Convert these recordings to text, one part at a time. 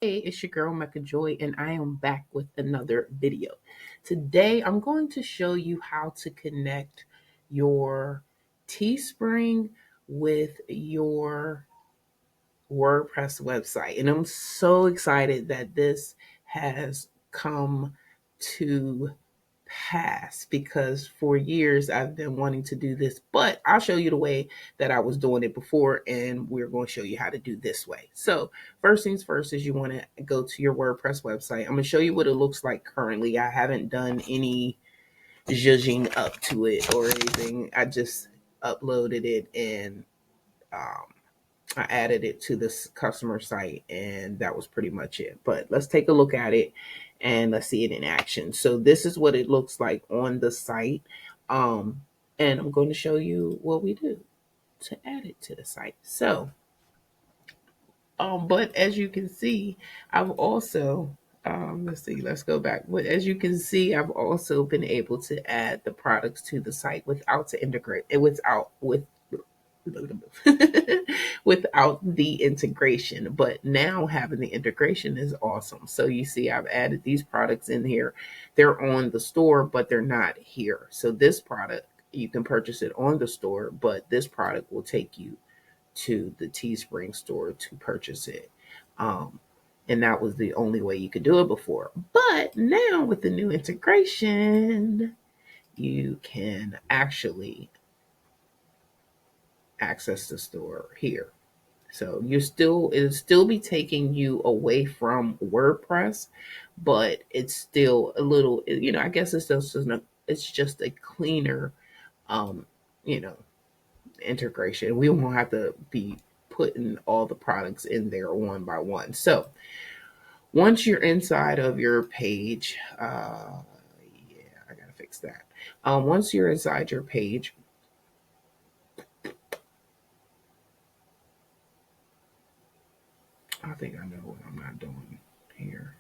Hey, it's your girl Mecca Joy, and I am back with another video. Today, I'm going to show you how to connect your Teespring with your WordPress website. And I'm so excited that this has come to pass because for years I've been wanting to do this, but I'll show you the way that I was doing it before, and we're going to show you how to do this way. So first things first is you want to go to your WordPress website. I'm going to show you what it looks like currently. I haven't done any zhuzhing up to it or anything. I just uploaded it and I added it to this customer site, and that was pretty much it. But let's take a look at it and let's see it in action. So this is what it looks like on the site. Um, and I'm going to show you what we do to add it to the site. So, but as you can see, I've also let's see, let's go back. But as you can see, I've also been able to add the products to the site without to integrate it without with without the integration. But now having the integration is awesome. So you see, I've added these products in here. They're on the store, but they're not here. So this product, you can purchase it on the store, but this product will take you to the Teespring store to purchase it. Um, and that was the only way you could do it before. But now with the new integration, you can actually access the store here. So it'll still be taking you away from WordPress, but it's still a little, I guess it's just a cleaner, um, you know, integration. We won't have to be putting all the products in there one by one. So once you're inside of your page, yeah, I gotta fix that. Once you're inside your page, I think I know what I'm not doing here.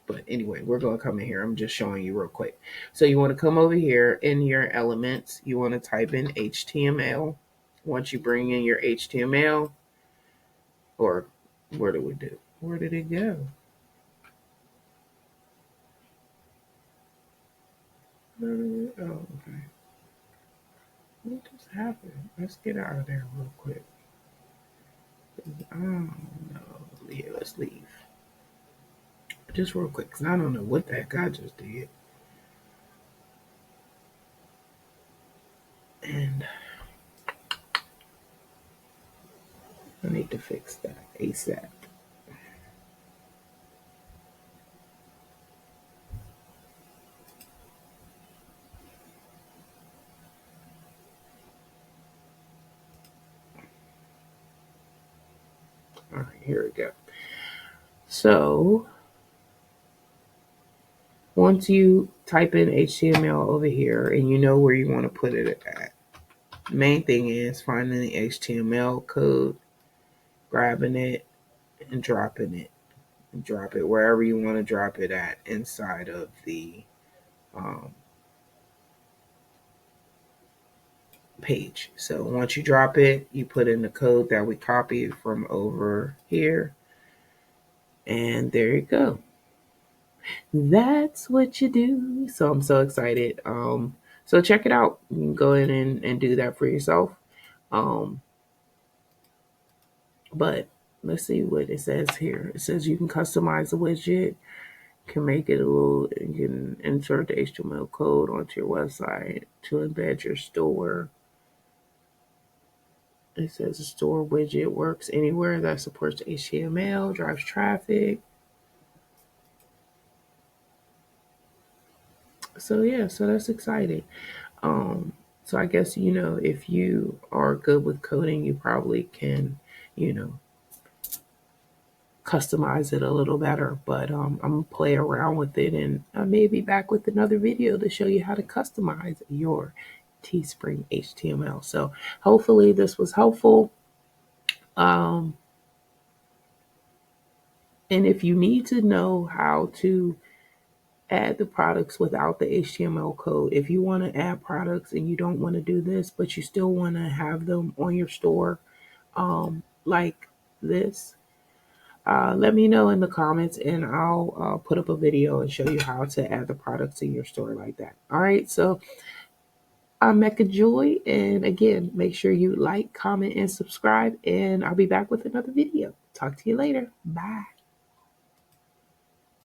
But anyway, we're going to come in here. I'm just showing you real quick. So you want to come over here in your elements. You want to type in HTML. Once you bring in your HTML, or where did we do? Where did it go? Oh, okay. What just happened? Let's get out of there real quick. I don't know. Yeah, let's leave. Just real quick, because I don't know what the heck I just did. And I need to fix that ASAP. All right, here we go. So once you type in HTML over here and you know where you want to put it at, main thing is finding the HTML code, grabbing it, and dropping it. And drop it wherever you want to drop it at inside of the um, page. So once you drop it, you put in the code that we copied from over here, and there you go. That's what you do. So I'm so excited. So check it out. You can go in and do that for yourself. Um, but let's see what it says here. It says you can customize the widget, can make it you can insert the HTML code onto your website to embed your store. It says the store widget works anywhere that supports HTML, drives traffic. So yeah, so that's exciting. Um, so I guess, if you are good with coding, you probably can, you know, customize it a little better. But I'm gonna play around with it, and I may be back with another video to show you how to customize your Teespring HTML. So hopefully this was helpful. Um, and if you need to know how to add the products without the HTML code, if you want to add products and you don't want to do this, but you still want to have them on your store, like this, let me know in the comments and I'll put up a video and show you how to add the products in your store like that. All right, so I'm Mecca Joy, and again, make sure you like, comment, and subscribe, and I'll be back with another video. Talk to you later. Bye.